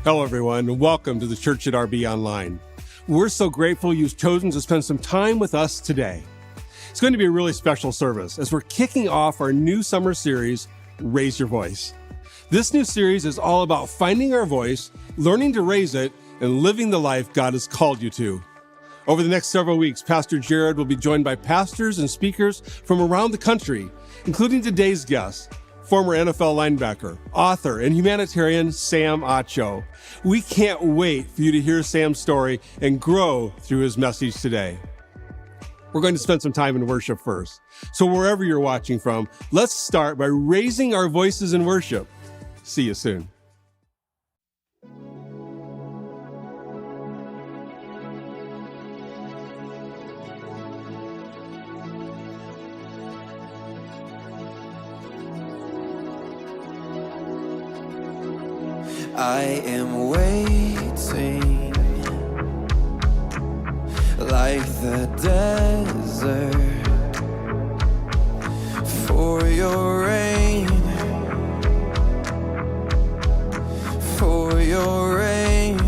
Hello, everyone, and welcome to the Church at RB Online. We're so grateful you've chosen to spend some time with us today. It's going to be a really special service as we're kicking off our new summer series, Raise Your Voice. This new series is all about finding our voice, learning to raise it, and living the life God has called you to. Over the next several weeks, Pastor Jared will be joined by pastors and speakers from around the country, including today's guest, former NFL linebacker, author, and humanitarian Sam Acho. We can't wait for you to hear Sam's story and grow through his message today. We're going to spend some time in worship first. So wherever you're watching from, let's start by raising our voices in worship. See you soon. I am waiting like the desert for your rain, for your rain.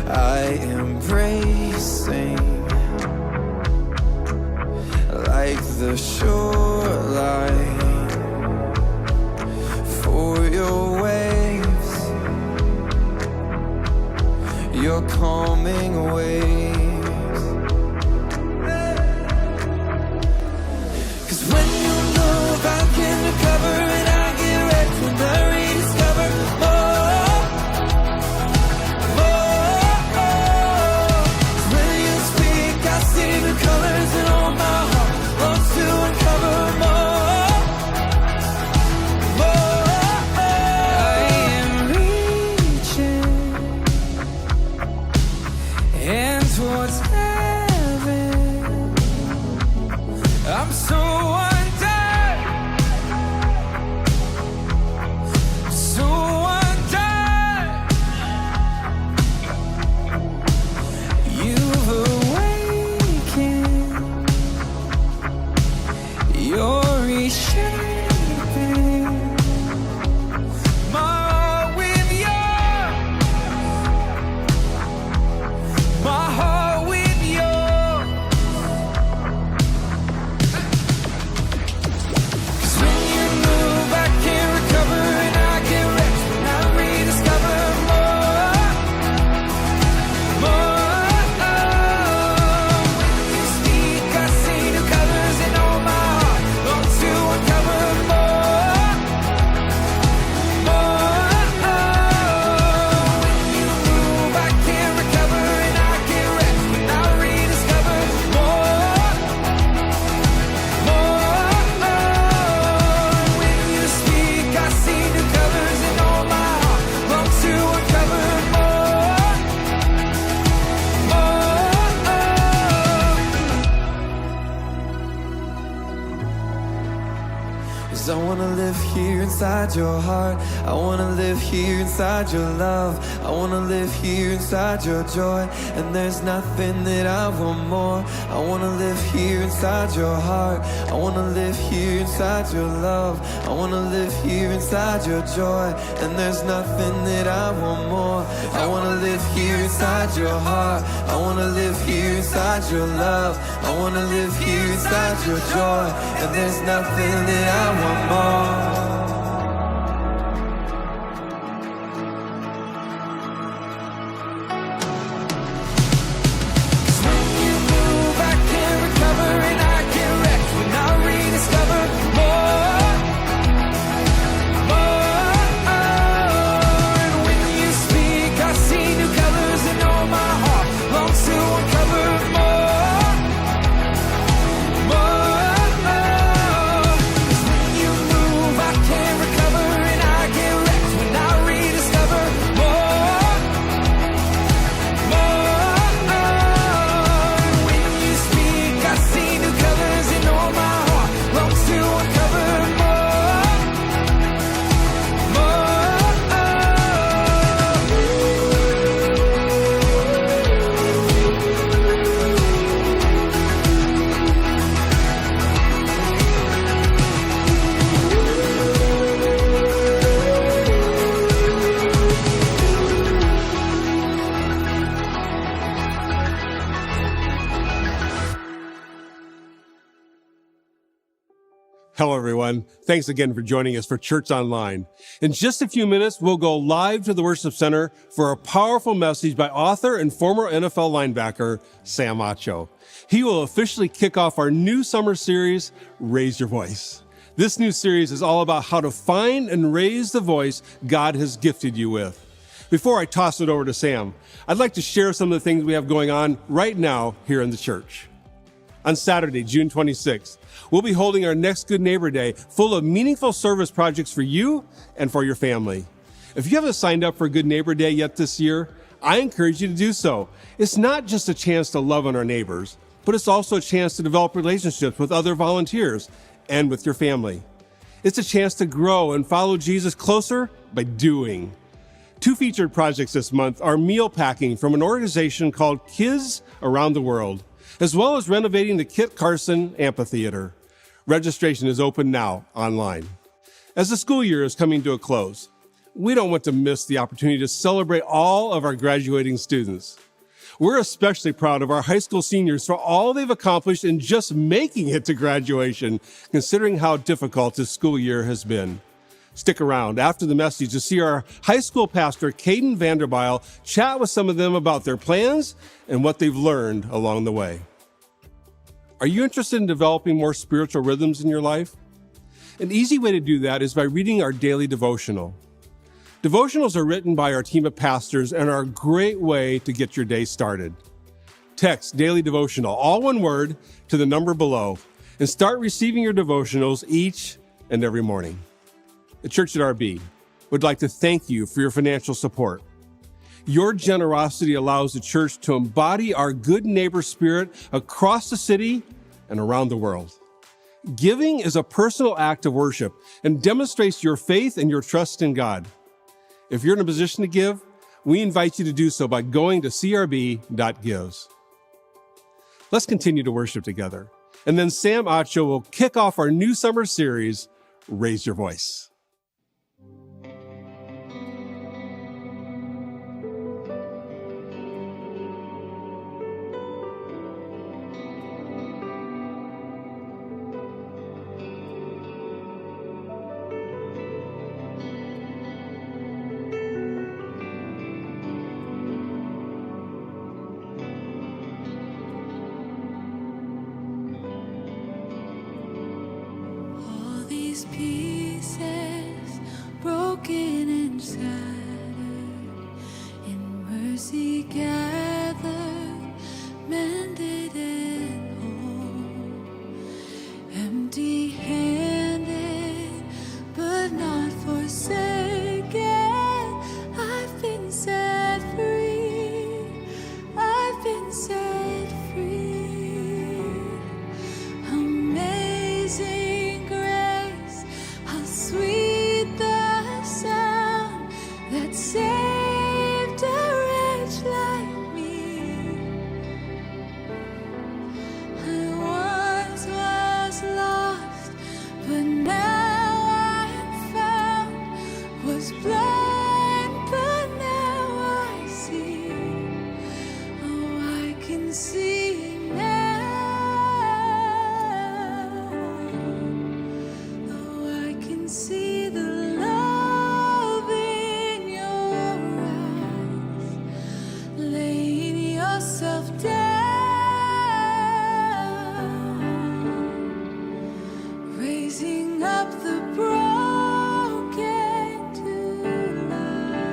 I am bracing like the shoreline for your waves, your calming waves. 'Cause when you move, I can recover and I get wrecked when I rediscover more. 'Cause when you speak, I see the colors and all my heart wants to uncover more. Towards heaven, I'm so undone, so undone. You've awakened, you're reshaping my heart with yours, my heart. I wanna live here inside your heart. I wanna live here inside your love. I wanna live here inside your joy. And there's nothing that I want more. I wanna live here inside your heart. I wanna live here inside your love. I wanna live here inside your joy. And there's nothing that I want more. I wanna live here inside your heart. I wanna live here inside your love. I wanna live here inside your joy. And there's nothing that I want more. I can't Hello, everyone. Thanks again for joining us for Church Online. In just a few minutes, we'll go live to the Worship Center for a powerful message by author and former NFL linebacker, Sam Acho. He will officially kick off our new summer series, Raise Your Voice. This new series is all about how to find and raise the voice God has gifted you with. Before I toss it over to Sam, I'd like to share some of the things we have going on right now here in the church. On Saturday, June 26th, we'll be holding our Next Good Neighbor Day full of meaningful service projects for you and for your family. If you haven't signed up for Good Neighbor Day yet this year, I encourage you to do so. It's not just a chance to love on our neighbors, but it's also a chance to develop relationships with other volunteers and with your family. It's a chance to grow and follow Jesus closer by doing. Two featured projects this month are meal packing from an organization called Kids Around the World, as well as renovating the Kit Carson Amphitheater. Registration is open now online. As the school year is coming to a close, we don't want to miss the opportunity to celebrate all of our graduating students. We're especially proud of our high school seniors for all they've accomplished in just making it to graduation, considering how difficult this school year has been. Stick around after the message to see our high school pastor, Caden Vanderbile, chat with some of them about their plans and what they've learned along the way. Are you interested in developing more spiritual rhythms in your life? An easy way to do that is by reading our daily devotional. Devotionals are written by our team of pastors and are a great way to get your day started. Text Daily Devotional, all one word, to the number below, and start receiving your devotionals each and every morning. The Church at RB would like to thank you for your financial support. Your generosity allows the church to embody our good neighbor spirit across the city and around the world. Giving is a personal act of worship and demonstrates your faith and your trust in God. If you're in a position to give, we invite you to do so by going to crb.gives. Let's continue to worship together. And then Sam Acho will kick off our new summer series, Raise Your Voice. Pieces broken and shattered, in mercy gathered, mended and whole, empty-handed but not forsaken. I've been set free, I've been set free. Amazing sweet the sound that saved a wretch like me. I once was lost, but now I am found. Was blind, but now I see. Oh, I can see now. See the love in your eyes, laying yourself down, raising up the broken to life.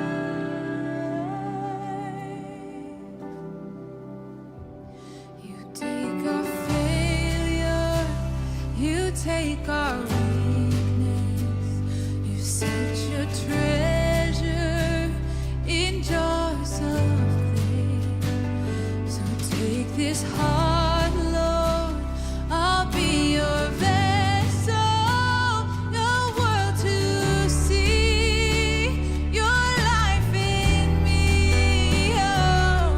You take our failure, you take our set your treasure in jars of clay. So take this heart, Lord, I'll be your vessel, the world to see your life in me. Oh,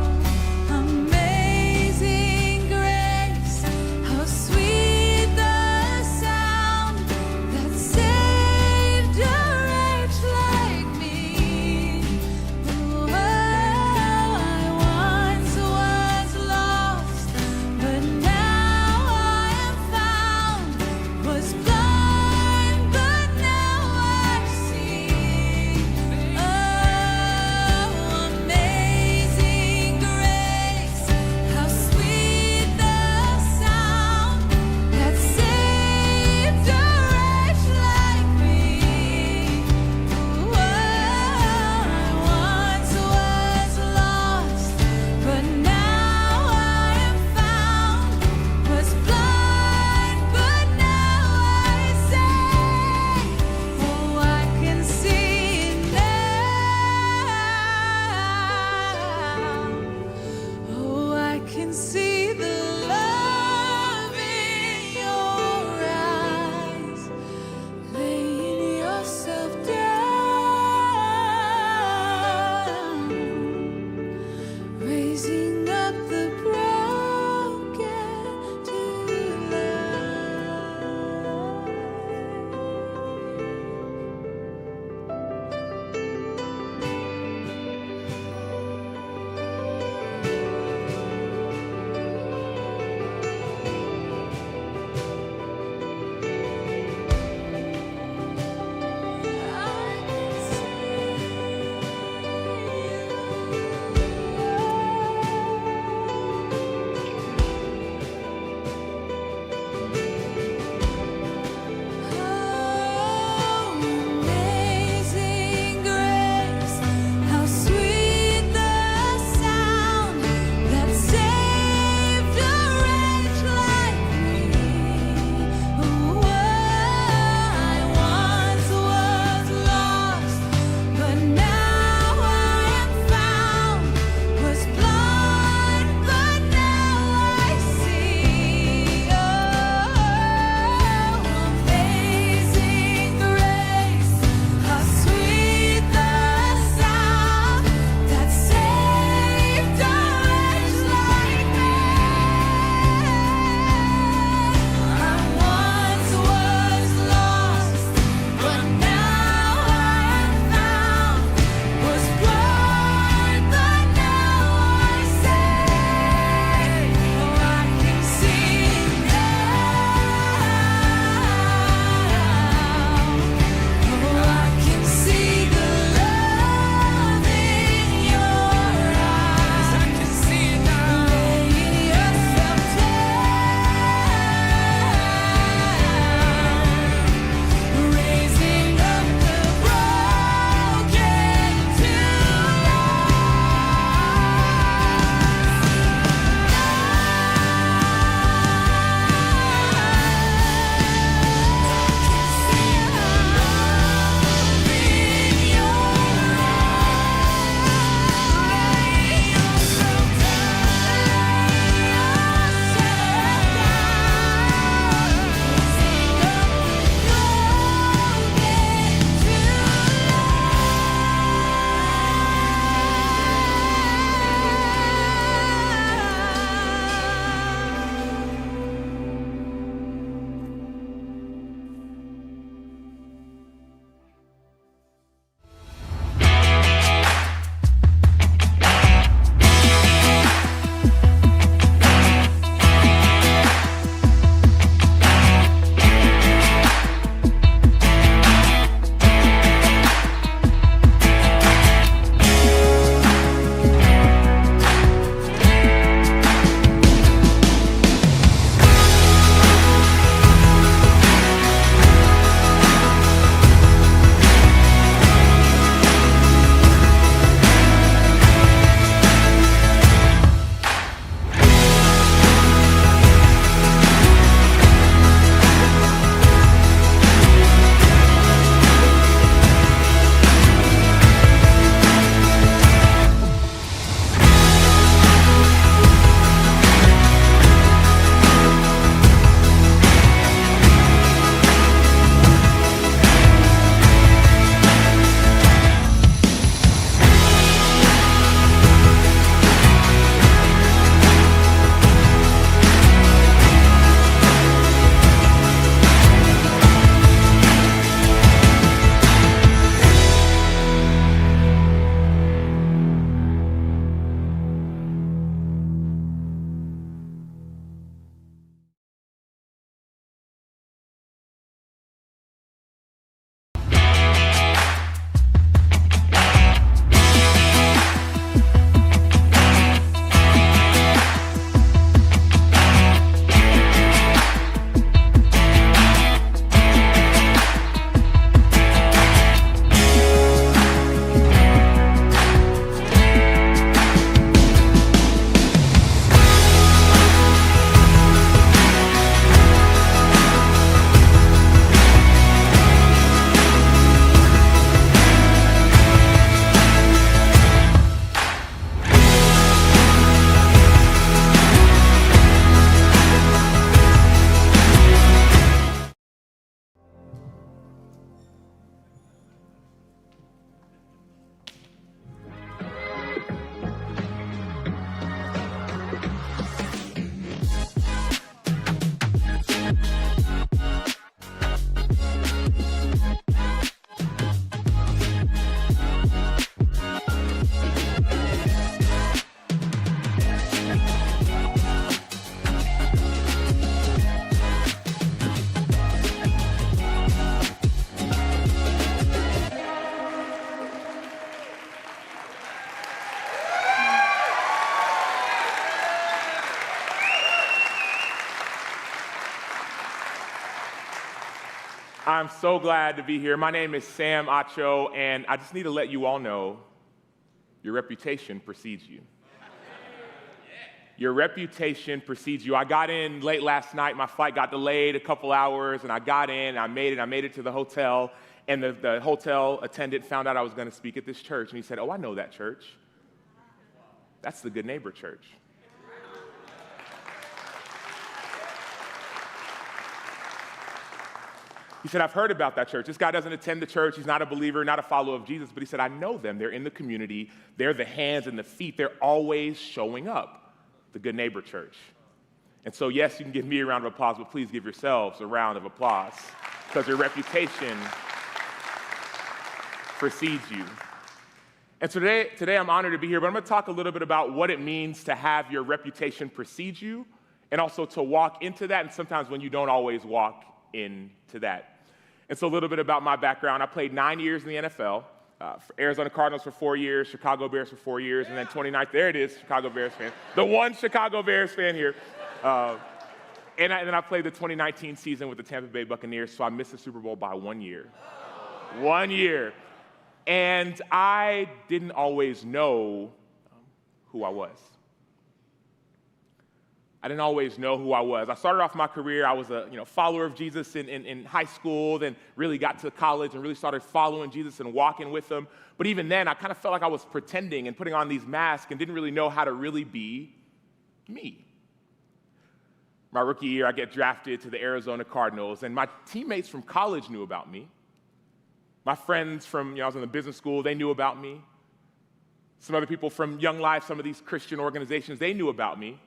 amazing grace, how sweet the sound that saved us. I'm so glad to be here. My name is Sam Acho, and I just need to let you all know your reputation precedes you. Your reputation precedes you. I got in late last night. My flight got delayed a couple hours, and I got in, I made it to the hotel, and the hotel attendant found out I was going to speak at this church, and he said, "Oh, I know that church. That's the Good Neighbor Church." He said, "I've heard about that church. This guy doesn't attend the church. He's not a believer, not a follower of Jesus." But he said, "I know them. They're in the community. They're the hands and the feet. They're always showing up. The Good Neighbor Church." And so, yes, you can give me a round of applause, but please give yourselves a round of applause because your reputation precedes you. And so today I'm honored to be here, but I'm going to talk a little bit about what it means to have your reputation precede you and also to walk into that, and sometimes when you don't always walk into that. And so a little bit about my background. I played 9 years in the NFL, for Arizona Cardinals for 4 years, Chicago Bears for 4 years, and then 29, there it is, Chicago Bears fan. The one Chicago Bears fan here. And then I played the 2019 season with the Tampa Bay Buccaneers, so I missed the Super Bowl by 1 year. 1 year. And I didn't always know who I was. I didn't always know who I was. I started off my career, I was a follower of Jesus in high school, then really got to college and really started following Jesus and walking with him. But even then, I kind of felt like I was pretending and putting on these masks and didn't really know how to really be me. My rookie year, I get drafted to the Arizona Cardinals, and my teammates from college knew about me. My friends from, I was in the business school, they knew about me. Some other people from Young Life, some of these Christian organizations, they knew about me.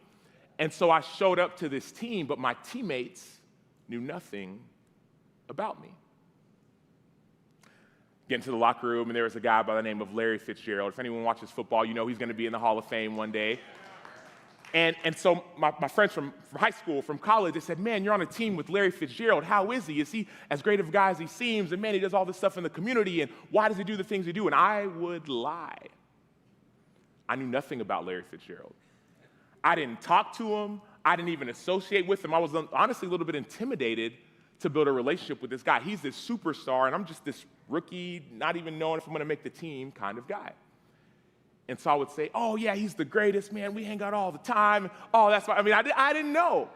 And so I showed up to this team, but my teammates knew nothing about me. Get into the locker room, and there was a guy by the name of Larry Fitzgerald. If anyone watches football, you know he's going to be in the Hall of Fame one day. And so my friends from high school, from college, they said, "Man, you're on a team with Larry Fitzgerald. How is he? Is he as great of a guy as he seems? And man, he does all this stuff in the community, and why does he do the things he do?" And I would lie. I knew nothing about Larry Fitzgerald. I didn't talk to him. I didn't even associate with him. I was honestly a little bit intimidated to build a relationship with this guy. He's this superstar, and I'm just this rookie, not even knowing if I'm going to make the team kind of guy. And so I would say, "Oh, yeah, he's the greatest, man. We hang out all the time. Oh, that's why." I didn't know.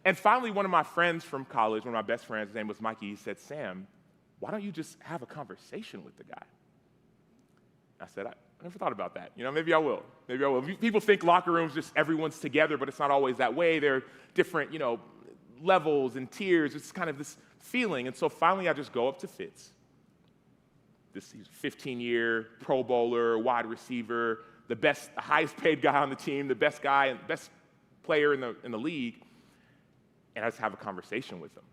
And finally, one of my friends from college, one of my best friends, his name was Mikey, he said, "Sam, why don't you just have a conversation with the guy?" I said, I never thought about that. Maybe I will. Maybe I will. People think locker rooms, just everyone's together, but it's not always that way. There are different, levels and tiers. It's kind of this feeling. And so finally, I just go up to Fitz. He's a 15-year Pro Bowler, wide receiver, the highest paid guy on the team, the best guy and best player in the league. And I just have a conversation with him.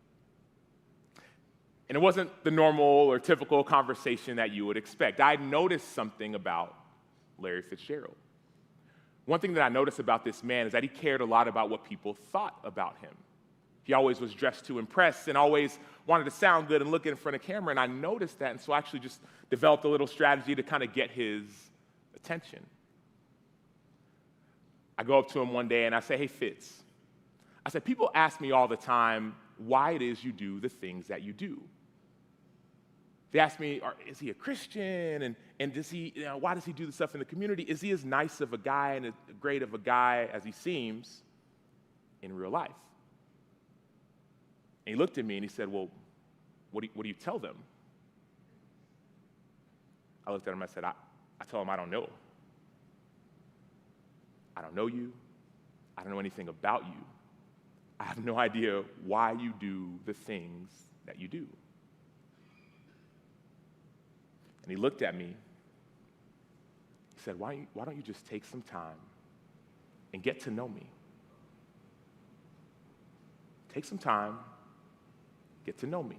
And it wasn't the normal or typical conversation that you would expect. I noticed something about Larry Fitzgerald. One thing that I noticed about this man is that he cared a lot about what people thought about him. He always was dressed to impress and always wanted to sound good and look in front of camera, and I noticed that, and so I actually just developed a little strategy to kind of get his attention. I go up to him one day and I say, "Hey, Fitz," I said, "people ask me all the time why it is you do the things that you do. They ask me, is he a Christian? And does he, why does he do the stuff in the community? Is he as nice of a guy and as great of a guy as he seems in real life?" And he looked at me and he said, "Well, what do you tell them?" I looked at him and I said, I tell them I don't know. I don't know you. I don't know anything about you. I have no idea why you do the things that you do. And he looked at me. He said, why don't you just take some time and get to know me? Take some time, get to know me.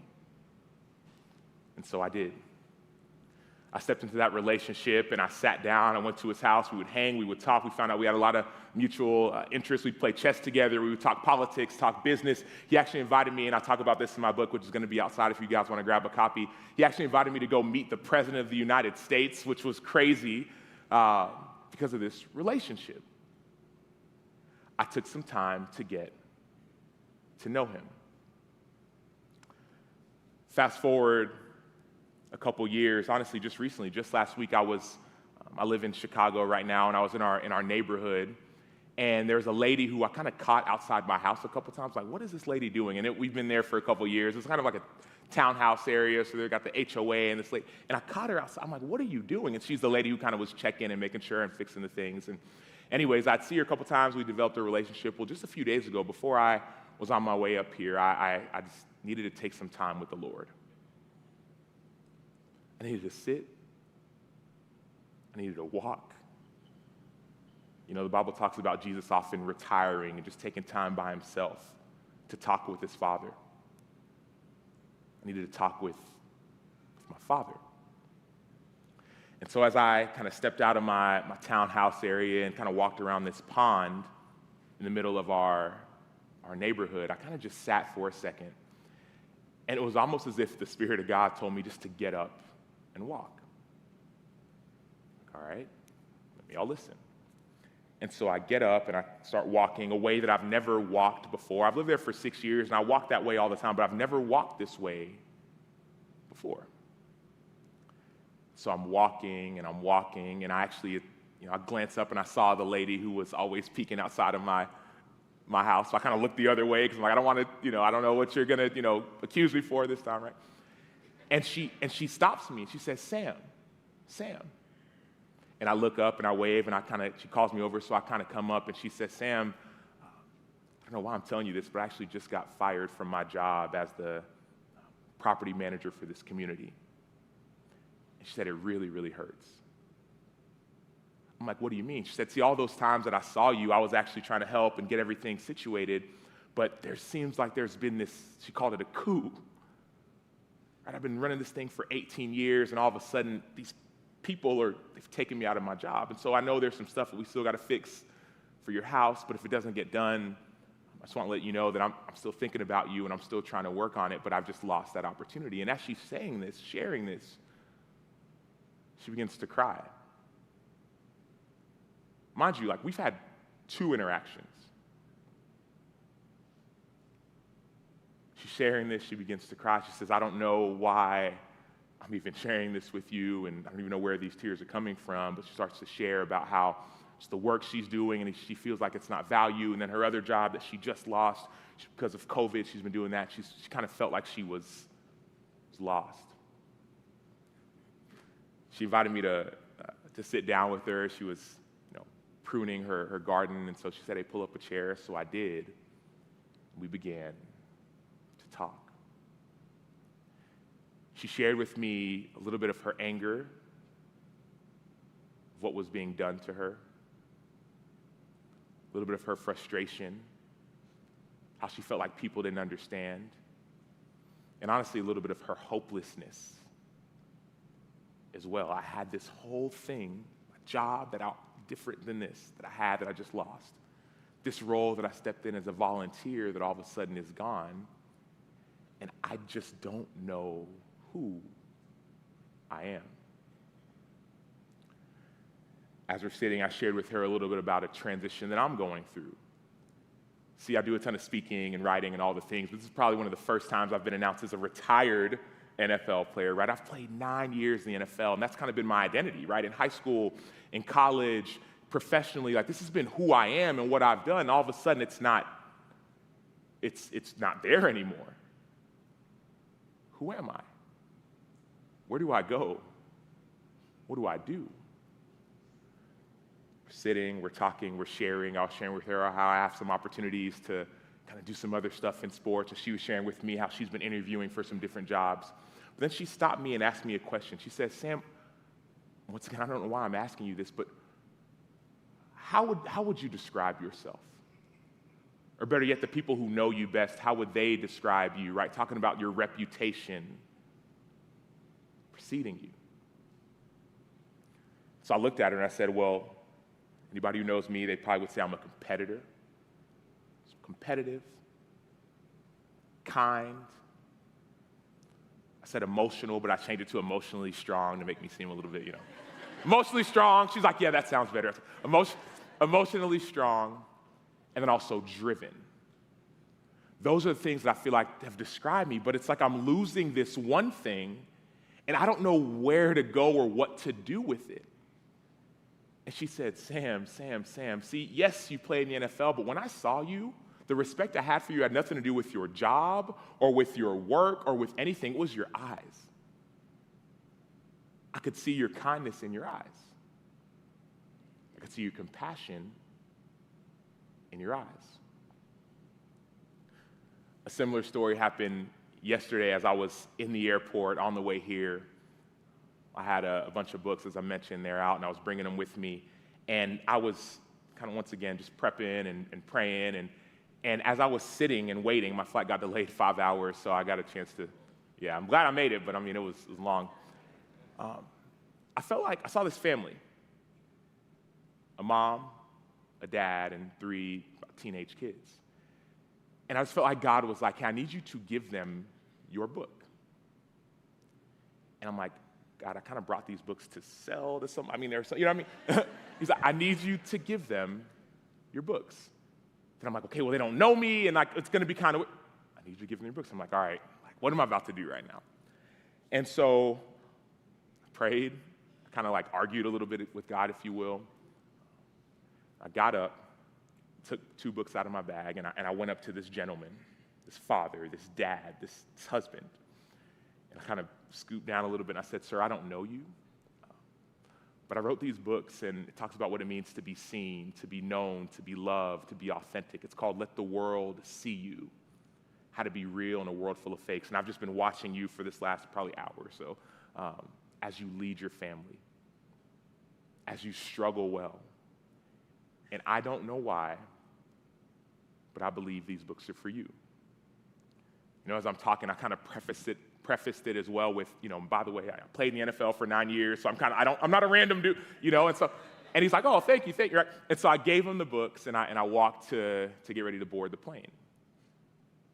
And so I did. I stepped into that relationship and I sat down. I went to his house. We would hang, we would talk. We found out we had a lot of mutual interests. We'd play chess together. We would talk politics, talk business. He actually invited me, and I talk about this in my book, which is going to be outside if you guys want to grab a copy. He actually invited me to go meet the President of the United States, which was crazy because of this relationship. I took some time to get to know him. Fast forward a couple years, honestly, just recently, just last week, I live in Chicago right now, and I was in our neighborhood, and there's a lady who I kind of caught outside my house a couple times, like, what is this lady doing? And we've been there for a couple years. It's kind of like a townhouse area, so they've got the HOA and this lady, and I caught her outside. I'm like, what are you doing? And she's the lady who kind of was checking and making sure and fixing the things. And anyways, I'd see her a couple times. We developed a relationship. Well, just a few days ago, before I was on my way up here, I just needed to take some time with the Lord. I needed to sit. I needed to walk. You know, the Bible talks about Jesus often retiring and just taking time by himself to talk with his Father. I needed to talk with my Father. And so as I kind of stepped out of my townhouse area and kind of walked around this pond in the middle of our neighborhood, I kind of just sat for a second. And it was almost as if the Spirit of God told me just to get up and walk. All right, let me all listen. And so I get up and I start walking a way that I've never walked before. I've lived there for 6 years, and I walk that way all the time, but I've never walked this way before. So I'm walking, and I actually, I glance up and I saw the lady who was always peeking outside of my house. So I kind of looked the other way because I'm like, I don't want to, I don't know what you're going to, accuse me for this time, right? And she stops me and she says, Sam. And I look up and I wave and she calls me over, so I kind of come up and she says, Sam, I don't know why I'm telling you this, but I actually just got fired from my job as the property manager for this community. And she said, it really, really hurts. I'm like, what do you mean? She said, see, all those times that I saw you, I was actually trying to help and get everything situated, but there seems like there's been this, she called it a coup. Right? I've been running this thing for 18 years, and all of a sudden, these people they've taken me out of my job. And so I know there's some stuff that we still got to fix for your house, but if it doesn't get done, I just want to let you know that I'm still thinking about you and I'm still trying to work on it, but I've just lost that opportunity. And as she's saying this, sharing this, she begins to cry. Mind you, we've had 2 interactions. She's sharing this, she begins to cry. She says, I don't know why I'm even sharing this with you, and I don't even know where these tears are coming from, but she starts to share about how it's the work she's doing, and she feels like it's not valued, and then her other job that she just lost, because of COVID, she's been doing that. She kind of felt like she was lost. She invited me to sit down with her. She was pruning her garden, and so she said, hey, pull up a chair, so I did. We began to talk. She shared with me a little bit of her anger, of what was being done to her, a little bit of her frustration, how she felt like people didn't understand, and honestly, a little bit of her hopelessness as well. I had this whole thing, a job different than this, that I had that I just lost. This role that I stepped in as a volunteer that all of a sudden is gone, and I just don't know who I am. As we're sitting, I shared with her a little bit about a transition that I'm going through. See, I do a ton of speaking and writing and all the things, but this is probably one of the first times I've been announced as a retired NFL player, right? I've played 9 years in the NFL, and that's kind of been my identity, right? In high school, in college, professionally, this has been who I am and what I've done, and all of a sudden it's not there anymore. Who am I? Where do I go? What do I do? We're sitting, we're talking, we're sharing. I was sharing with her how I have some opportunities to kind of do some other stuff in sports, and she was sharing with me how she's been interviewing for some different jobs. But then she stopped me and asked me a question. She said, Sam, once again, I don't know why I'm asking you this, but how would you describe yourself? Or better yet, the people who know you best, how would they describe you, right? Talking about your reputation preceding you. So I looked at her and I said, well, anybody who knows me, they probably would say I'm a competitor. So competitive, kind. I said emotional, but I changed it to emotionally strong to make me seem a little bit, Emotionally strong. She's like, yeah, that sounds better. Emotionally strong, and then also driven. Those are the things that I feel like have described me, but it's like I'm losing this one thing, and I don't know where to go or what to do with it. And she said, Sam, see, yes, you played in the NFL, but when I saw you, the respect I had for you had nothing to do with your job or with your work or with anything. It was your eyes. I could see your kindness in your eyes. I could see your compassion in your eyes. A similar story happened yesterday as I was in the airport on the way here. I had a bunch of books, as I mentioned, they're out, and I was bringing them with me. And I was kind of, once again, just prepping and praying. And as I was sitting and waiting, my flight got delayed 5 hours, so I got a chance to, I'm glad I made it, but I mean, it was long. I felt like I saw this family, a mom, a dad, and 3 teenage kids. And I just felt like God was like, hey, I need you to give them your book. And I'm like, God, I kind of brought these books to sell to some, there's some, you know what I mean? He's like, I need you to give them your books. And I'm like, okay, well, they don't know me, and like, it's going to be kind of, I need you to give them your books. I'm like, all right, like, what am I about to do right now? And so I prayed, kind of like argued a little bit with God, if you will. I got up, took 2 books out of my bag, and I went up to this gentleman, this father, this dad, this husband. And I kind of scooped down a little bit, and I said, sir, I don't know you, but I wrote these books, and it talks about what it means to be seen, to be known, to be loved, to be authentic. It's called Let the World See You, how to be real in a world full of fakes. And I've just been watching you for this last probably hour or so as you lead your family, as you struggle well. And I don't know why, but I believe these books are for you. You know, as I'm talking, I kind of prefaced it as well with, by the way, I played in the NFL for 9 years, so I'm not a random dude, and he's like, oh, thank you, right? And so I gave him the books, and I walked to get ready to board the plane.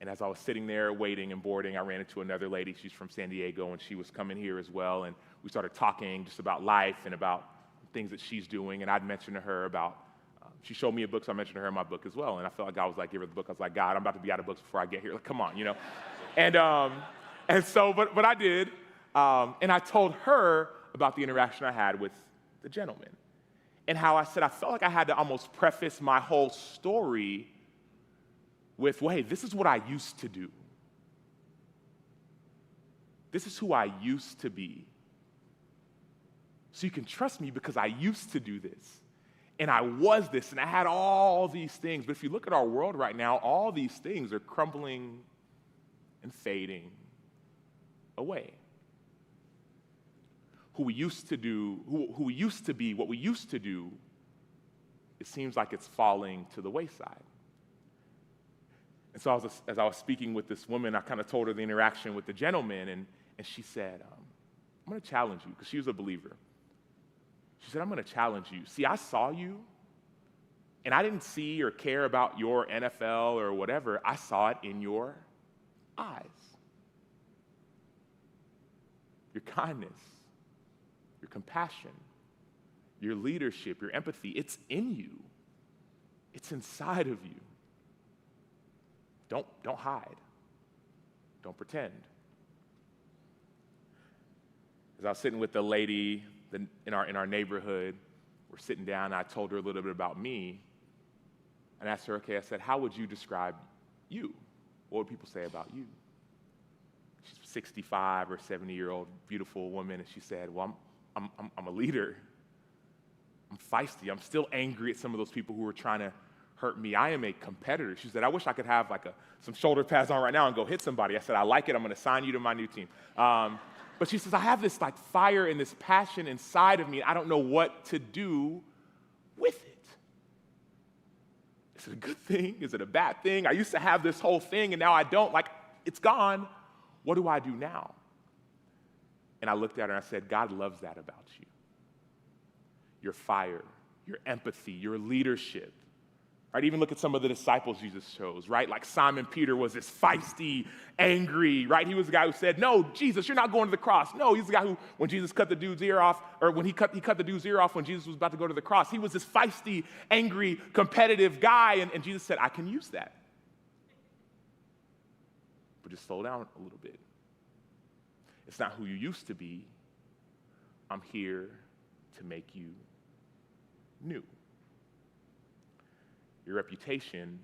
And as I was sitting there waiting and boarding, I ran into another lady. She's from San Diego, and she was coming here as well, and we started talking just about life and about things that she's doing, and I'd mentioned to her about, she showed me a book, so I mentioned to her my book as well, and I felt like God was like, give her the book. I was like, God, I'm about to be out of books before I get here. Like, come on, And so, but I did, and I told her about the interaction I had with the gentleman, and how I said I felt like I had to almost preface my whole story with, well, hey, this is what I used to do. This is who I used to be. So you can trust me because I used to do this. And I was this, and I had all these things. But if you look at our world right now, all these things are crumbling and fading away. Who we used to be, what we used to do, it seems like it's falling to the wayside. And so as I was speaking with this woman, I kind of told her the interaction with the gentleman, and she said, I'm going to challenge you, because she was a believer. She said, I'm going to challenge you. See, I saw you, and I didn't see or care about your NFL or whatever. I saw it in your eyes. Your kindness, your compassion, your leadership, your empathy, it's in you. It's inside of you. Don't hide. Don't pretend. As I was sitting with the lady in our neighborhood, we're sitting down, and I told her a little bit about me, and asked her, okay, I said, how would you describe you? What would people say about you? She's a 65 or 70-year-old beautiful woman, and she said, well, I'm a leader. I'm feisty. I'm still angry at some of those people who are trying to hurt me. I am a competitor. She said, I wish I could have like some shoulder pads on right now and go hit somebody. I said, I like it. I'm going to sign you to my new team. But she says, I have this like fire and this passion inside of me. I don't know what to do with it. Is it a good thing? Is it a bad thing? I used to have this whole thing, and now I don't. Like, it's gone. What do I do now? And I looked at her and I said, God loves that about you. Your fire, your empathy, your leadership. Right? Even look at some of the disciples Jesus chose, right? Like Simon Peter was this feisty, angry, right? He was the guy who said, no, Jesus, you're not going to the cross. No, he's the guy who, when Jesus cut the dude's ear off, or when he cut the dude's ear off when Jesus was about to go to the cross, he was this feisty, angry, competitive guy, and Jesus said, I can use that. but just slow down a little bit. It's not who you used to be. I'm here to make you new. Your reputation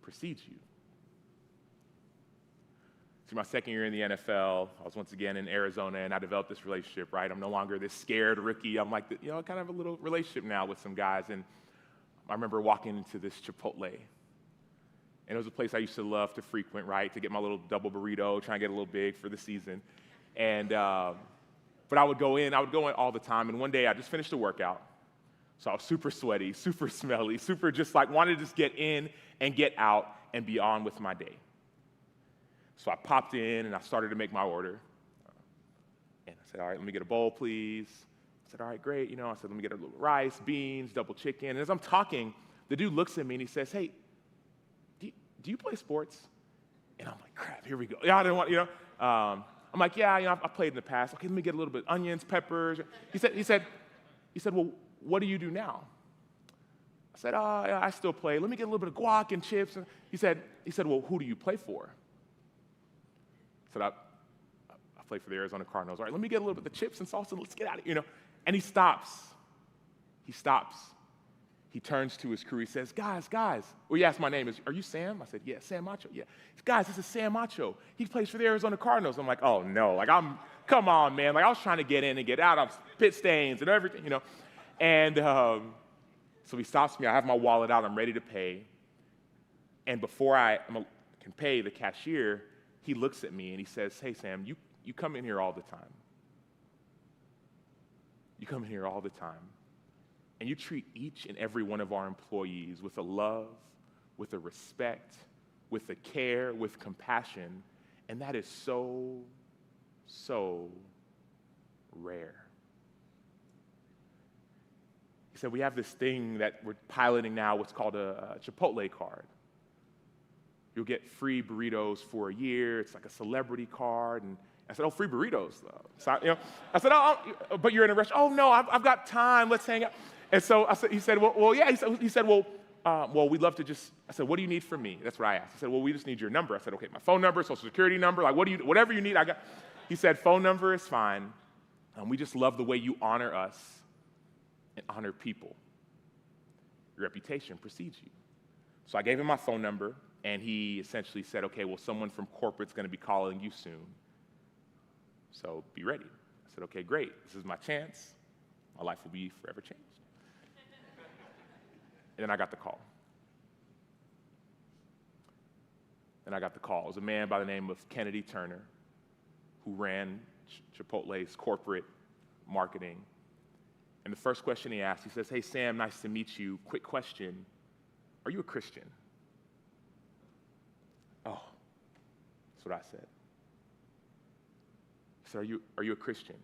precedes you. See, my second year in the NFL, I was once again in Arizona, and I developed this relationship, right? I'm no longer this scared rookie. I'm like, kind of a little relationship now with some guys. And I remember walking into this Chipotle, and it was a place I used to love to frequent, right, to get my little double burrito, trying to get a little big for the season. And but I would go in all the time. And one day I just finished a workout, so I was super sweaty, super smelly, super just like wanted to just get in and get out and be on with my day. So I popped in and I started to make my order. And I said, all right, let me get a bowl, please. I said, all right, great. I said, let me get a little rice, beans, double chicken. And as I'm talking, the dude looks at me and he says, hey, do you play sports? And I'm like, crap, here we go. Yeah, I didn't want, I'm like, yeah, I played in the past. Okay, let me get a little bit of onions, peppers. He said, well, what do you do now? I said, yeah, I still play. Let me get a little bit of guac and chips. And he said, well, who do you play for? I said, I play for the Arizona Cardinals. All right, let me get a little bit of the chips and salsa and let's get out of here, And he stops. He turns to his crew. He says, guys. Well, he asked my name. Are you Sam? I said, yeah, Sam Macho. Yeah. Guys, this is Sam Macho. He plays for the Arizona Cardinals. I'm like, oh, no. Come on, man. I was trying to get in and get out. I was pit stains and everything, And so he stops me. I have my wallet out. I'm ready to pay. And before I can pay the cashier, he looks at me and he says, hey, Sam, you come in here all the time. You come in here all the time. And you treat each and every one of our employees with a love, with a respect, with a care, with compassion. And that is so, so rare. He said, we have this thing that we're piloting now, what's called a Chipotle card. You'll get free burritos for a year. It's like a celebrity card. And I said, oh, free burritos, though. So, I said, oh, but you're in a rush. Oh, no, I've got time. Let's hang out. And so he said, well, yeah. He said, well, we'd love to just, I said, what do you need from me? That's what I asked. He said, well, we just need your number. I said, okay, my phone number, social security number, whatever you need, I got. He said, phone number is fine. We just love the way you honor us and honor people. Your reputation precedes you. So I gave him my phone number. And he essentially said, okay, well, someone from corporate's going to be calling you soon. So be ready. I said, okay, great. This is my chance. My life will be forever changed. And then I got the call. It was a man by the name of Kennedy Turner who ran Chipotle's corporate marketing. And the first question he asked, he says, hey, Sam, nice to meet you. Quick question. Are you a Christian? Oh, that's what I said. He said, are you a Christian?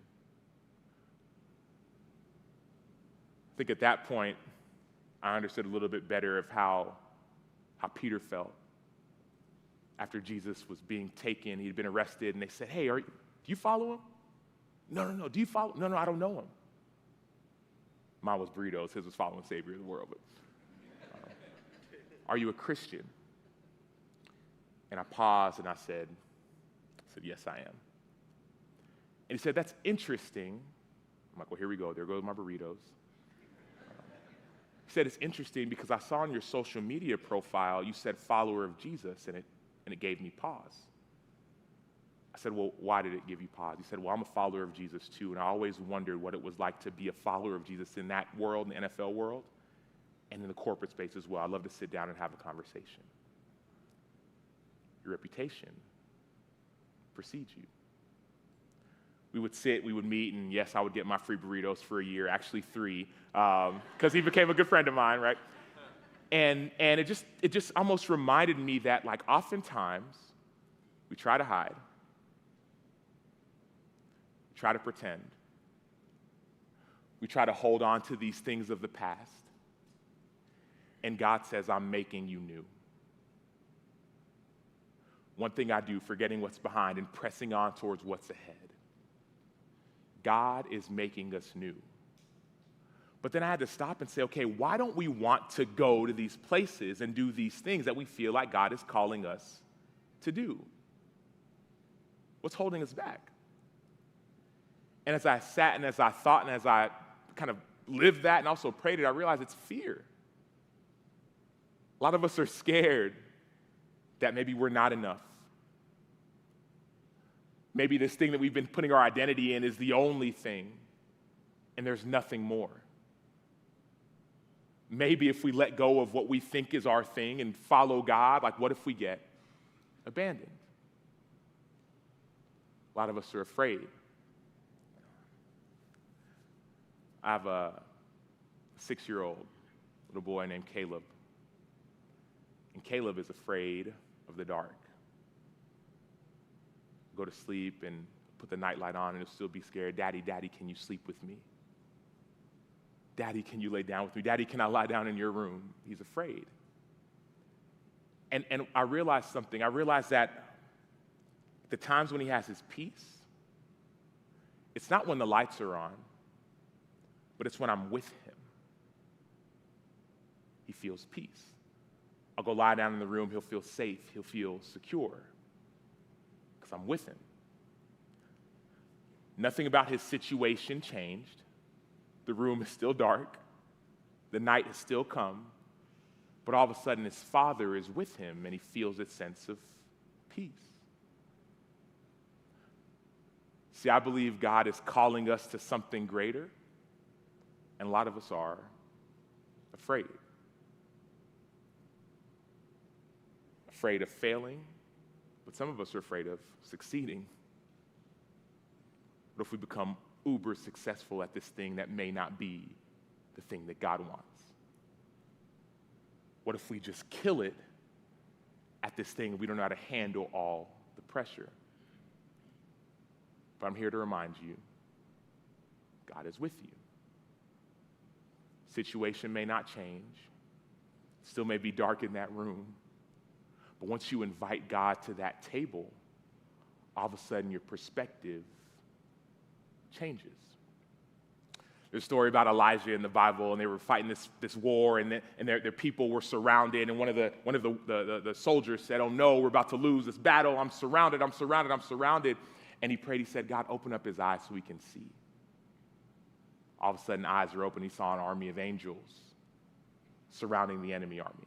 I think at that point, I understood a little bit better of how Peter felt. After Jesus was being taken, he'd been arrested, and they said, hey, do you follow him? No, do you follow? No, I don't know him. Mine was burritos, his was following Savior of the world. But are you a Christian? And I paused and I said, yes, I am. And he said, that's interesting. I'm like, well, here we go. There goes my burritos. He said, it's interesting because I saw on your social media profile, you said follower of Jesus, and it gave me pause. I said, well, why did it give you pause? He said, well, I'm a follower of Jesus too, and I always wondered what it was like to be a follower of Jesus in that world, in the NFL world, and in the corporate space as well. I'd love to sit down and have a conversation. Your reputation precedes you. We would meet, and yes, I would get my free burritos for a year, actually 3, because he became a good friend of mine, right? And it just almost reminded me that, like, oftentimes we try to hide, we try to pretend, we try to hold on to these things of the past, and God says, I'm making you new. One thing I do, forgetting what's behind and pressing on towards what's ahead. God is making us new. But then I had to stop and say, okay, why don't we want to go to these places and do these things that we feel like God is calling us to do? What's holding us back? And as I sat and as I thought and as I kind of lived that and also prayed it, I realized it's fear. A lot of us are scared that maybe we're not enough. Maybe this thing that we've been putting our identity in is the only thing, and there's nothing more. Maybe if we let go of what we think is our thing and follow God, like what if we get abandoned? A lot of us are afraid. I have a 6-year-old little boy named Caleb. And Caleb is afraid of the dark. Go to sleep and put the nightlight on and he'll still be scared. Daddy, can you sleep with me? Daddy, can you lay down with me? Daddy, can I lie down in your room? He's afraid. And I realized something. I realized that the times when he has his peace, it's not when the lights are on, but it's when I'm with him. He feels peace. I'll go lie down in the room, he'll feel safe, he'll feel secure, because I'm with him. Nothing about his situation changed. The room is still dark. The night has still come. But all of a sudden, his father is with him, and he feels a sense of peace. See, I believe God is calling us to something greater, and a lot of us are afraid. Afraid of failing, but some of us are afraid of succeeding. What if we become uber successful at this thing that may not be the thing that God wants? What if we just kill it at this thing and we don't know how to handle all the pressure? But I'm here to remind you, God is with you. Situation may not change. Still may be dark in that room. But once you invite God to that table, all of a sudden your perspective changes. There's a story about Elijah in the Bible, and they were fighting this war, and their people were surrounded, and one of the soldiers said, "Oh no, we're about to lose this battle. I'm surrounded. And he prayed, he said, "God, open up his eyes so he can see." All of a sudden, eyes are open. He saw an army of angels surrounding the enemy army.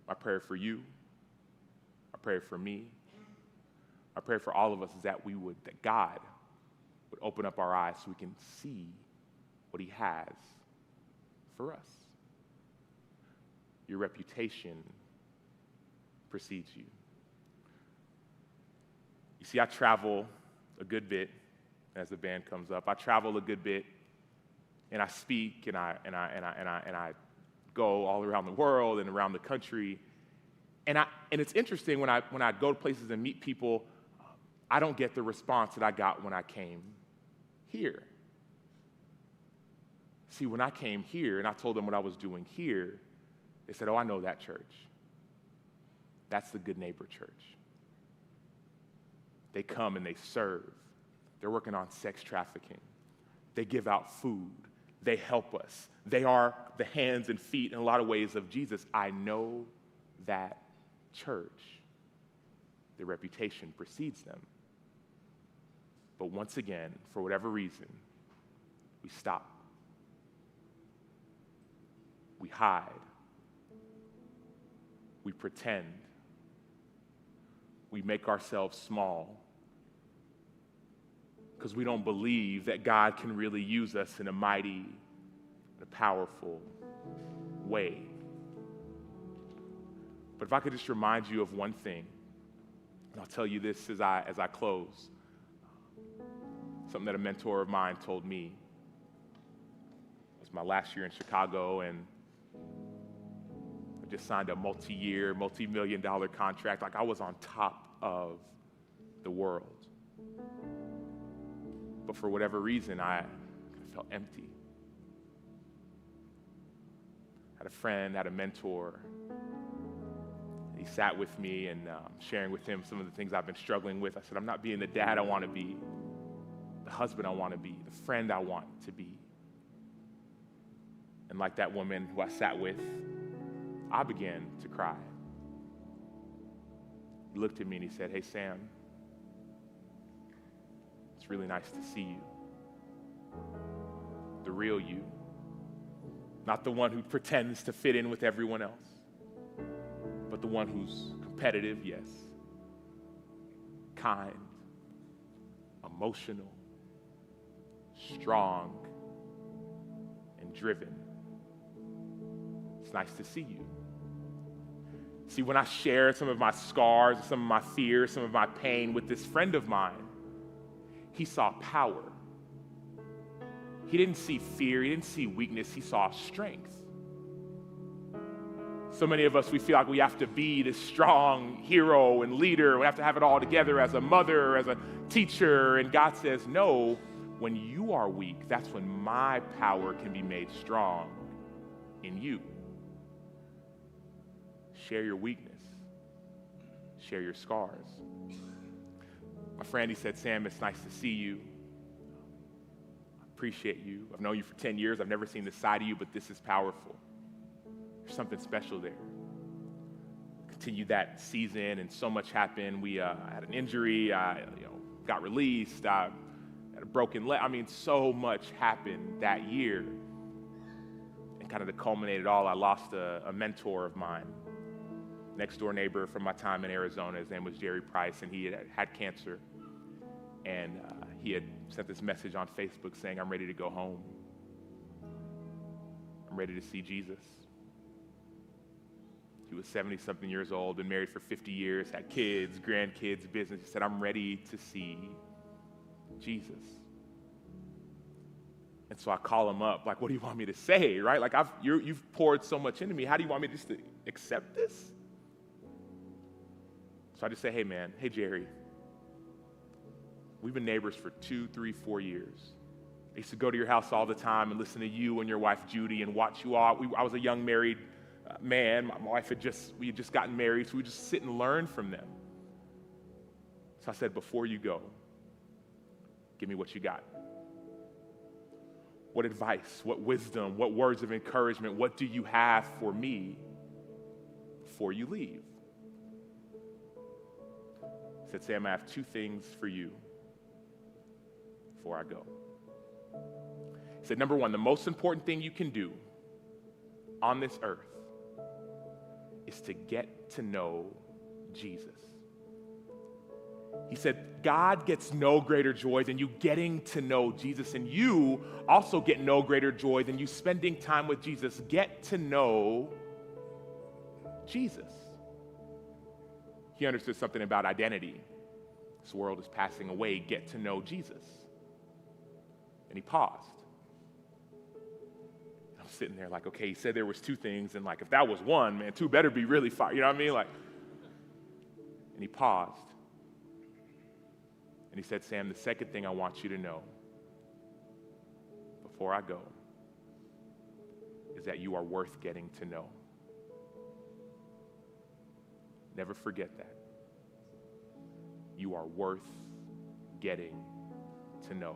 My prayer for you, my prayer for me, my prayer for all of us is that God would open up our eyes so we can see what he has for us. Your reputation precedes you. You see, I travel a good bit as the band comes up. I travel a good bit, and I speak, and I go all around the world and around the country. And it's interesting when I go to places and meet people, I don't get the response that I got when I came here. See, when I came here and I told them what I was doing here, they said, "Oh, I know that church. That's the Good Neighbor Church. They come and they serve. They're working on sex trafficking. They give out food. They help us. They are the hands and feet in a lot of ways of Jesus. I know that church." The reputation precedes them. But once again, for whatever reason, we stop. We hide. We pretend. We make ourselves small because we don't believe that God can really use us in a mighty, in a powerful way. But if I could just remind you of one thing, and I'll tell you this as I close. Something that a mentor of mine told me. It was my last year in Chicago, and I just signed a multi-year, multi-million-dollar contract. Like I was on top of the world. But for whatever reason, I felt empty. Had a friend, had a mentor. He sat with me and sharing with him some of the things I've been struggling with. I said, "I'm not being the dad I want to be, the husband I want to be, the friend I want to be. And like that woman who I sat with, I began to cry. He looked at me and he said, "Hey, Sam, it's really nice to see you. The real you. Not the one who pretends to fit in with everyone else, but the one who's competitive, yes, kind, emotional, strong, and driven. It's nice to see you." See, when I shared some of my scars, some of my fears, some of my pain with this friend of mine, he saw power. He didn't see fear, he didn't see weakness, he saw strength. So many of us, we feel like we have to be this strong hero and leader. We have to have it all together as a mother, as a teacher. And God says, no, when you are weak, that's when my power can be made strong in you. Share your weakness. Share your scars. My friend, he said, "Sam, it's nice to see you. I appreciate you. I've known you for 10 years. I've never seen this side of you, but this is powerful. There's something special there." Continued that season, and so much happened. We had an injury. I got released. I had a broken leg. I mean, so much happened that year. And kind of to culminate it all, I lost a mentor of mine, next door neighbor from my time in Arizona. His name was Jerry Price, and he had cancer. And he had sent this message on Facebook saying, "I'm ready to go home. I'm ready to see Jesus." He was 70-something years old, been married for 50 years, had kids, grandkids, business. He said, "I'm ready to see Jesus." And so I call him up, like, "What do you want me to say?" Right? Like, you've poured so much into me. How do you want me just to accept this? So I just say, "Hey, man, hey, Jerry, we've been neighbors for 2, 3, 4 years. I used to go to your house all the time and listen to you and your wife, Judy, and watch you all. I was a young married man. My wife we had just gotten married, so we just sit and learn from them." So I said, "Before you go, give me what you got. What advice, what wisdom, what words of encouragement, what do you have for me before you leave?" He said, "Sam, I have 2 things for you before I go." He said, "Number 1, the most important thing you can do on this earth is to get to know Jesus." He said, God gets no greater joy than you getting to know Jesus, and you also get no greater joy than you spending time with Jesus. Get to know Jesus. He understood something about identity. This world is passing away. Get to know Jesus. And he paused. I'm sitting there like, okay, he said there was 2 things, and like, if that was 1, man, 2 better be really fire. You know what I mean? Like, and he paused. And he said, "Sam, the second thing I want you to know before I go is that you are worth getting to know. Never forget that. You are worth getting to know."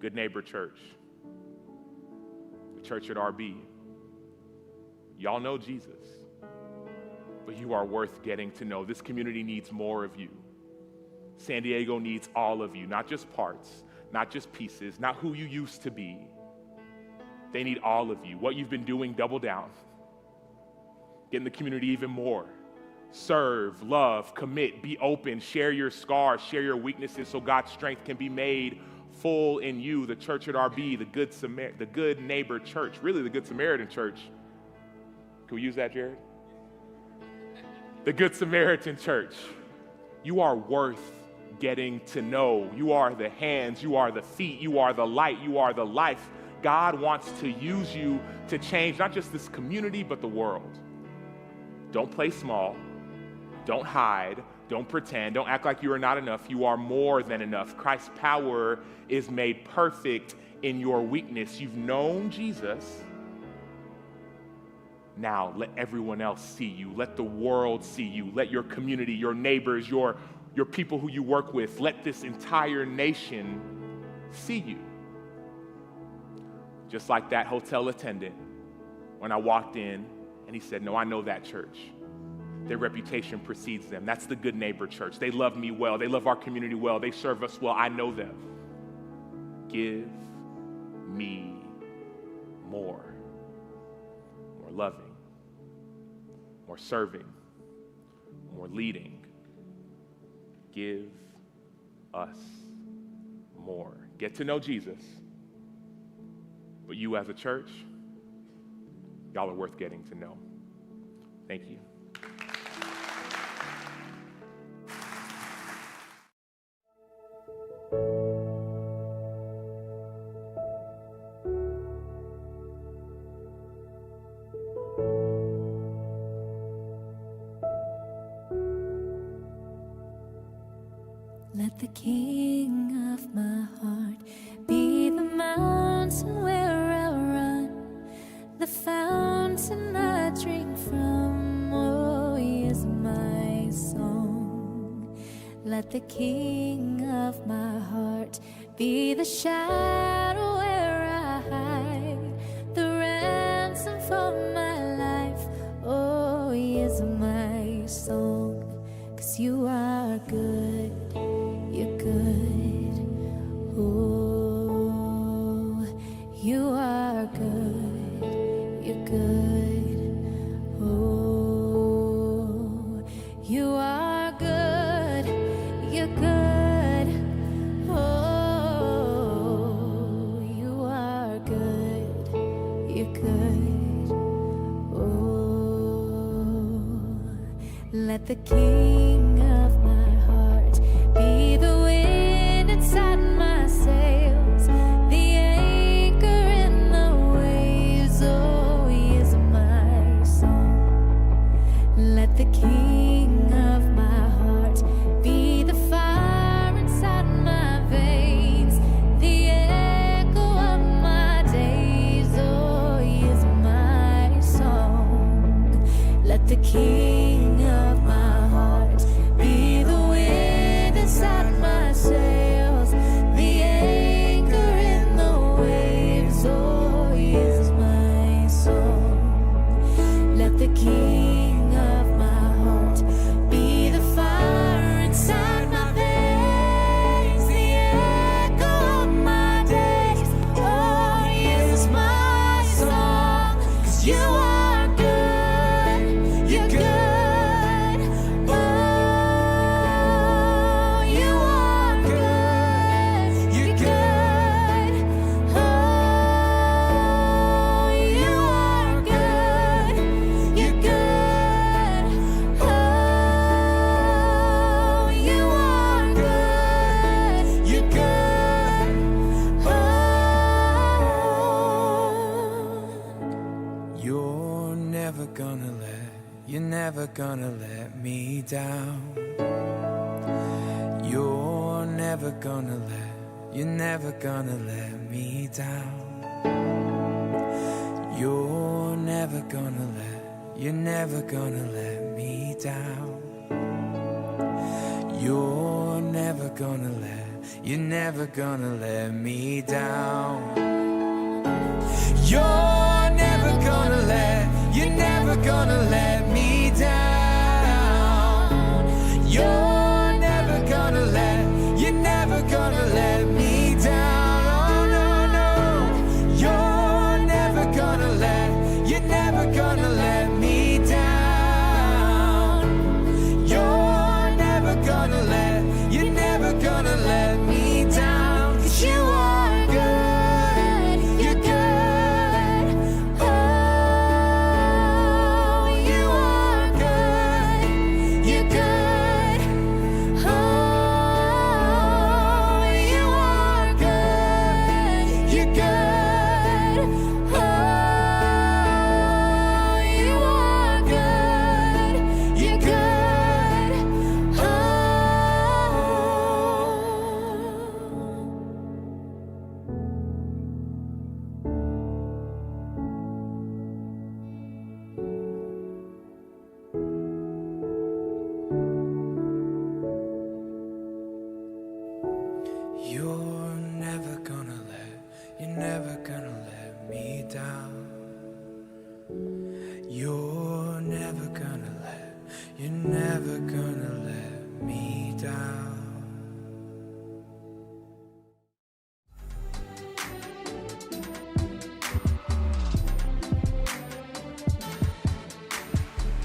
Good Neighbor Church, the church at RB, y'all know Jesus, but you are worth getting to know. This community needs more of you. San Diego needs all of you, not just parts, not just pieces, not who you used to be. They need all of you. What you've been doing, double down. Get in the community even more. Serve, love, commit, be open, share your scars, share your weaknesses so God's strength can be made full in you. The church at RB, the Good Neighbor Church, really the Good Samaritan Church. Can we use that, Jared? The Good Samaritan Church. You are worth getting to know. You are the hands, you are the feet, you are the light, you are the life. God wants to use you to change not just this community, but the world. Don't play small. Don't hide. Don't pretend. Don't act like you are not enough. You are more than enough. Christ's power is made perfect in your weakness. You've known Jesus. Now let everyone else see you. Let the world see you. Let your community, your neighbors, your people who you work with, let this entire nation see you. just like that hotel attendant when I walked in and he said, no, I know that church. Their reputation precedes them. That's the Good Neighbor Church. They love me well. They love our community well. They serve us well. I know them. Give me more. More loving, more serving, more leading. Give us more. Get to know Jesus. But you as a church, y'all are worth getting to know. Thank you. Let the King of my heart be the mountain where I run, the fountain I drink from. Oh, he is my song. Let the King of my heart be the shadow where I hide, the ransom for my life. Oh, he is my song. 'Cause you are good. You're good. Oh, you are good. You're good. Oh, you are good. You're good. Oh, you are good. You're good. Oh, let the King of my heart be the wind inside my sails, the anchor in the waves. Oh, he is my song. Let the King of my heart be the fire inside my veins, the echo of my days. Oh, he is my song. Let the King of my heart be the wind inside my sails, the anchor in the waves. Oh, he is my song. Let the King of my heart be the fire inside my veins, the echo of my days. Oh, he is my song. 'Cause you are good. You're good. Oh, you are good. You're good. Oh, you are good. You're good. Oh, you are good. You're good. Oh. You're never gonna let me down. You're never gonna let me down. You're never gonna let me down. You're never gonna let me down. You're never gonna let me down. You're never gonna let me down. Oh no, no. You're never gonna let me down. You're never gonna let me down. 'Cause you are good. You're good. Oh, you are good. You're good. Oh, you are good. You're good. Oh, you You're never gonna let me down.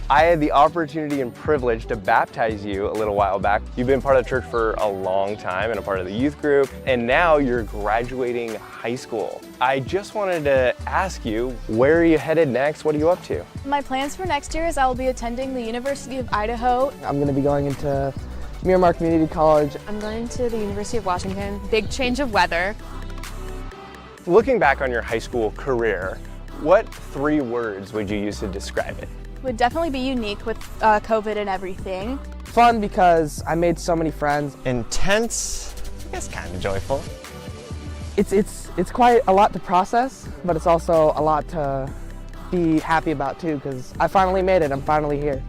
I had the opportunity and privilege to baptize you a little while back. You've been part of the church for a long time and a part of the youth group, and now you're graduating high school. I just wanted to ask you, where are you headed next? What are you up to? My plans for next year is I will be attending the University of Idaho. I'm going to be going into Miramar Community College. I'm going to the University of Washington. Big change of weather. Looking back on your high school career, what 3 words would you use to describe it? Would definitely be unique with COVID and everything. Fun because I made so many friends. Intense, I guess kind of joyful. It's quite a lot to process, but it's also a lot to be happy about too, because I finally made it. I'm finally here.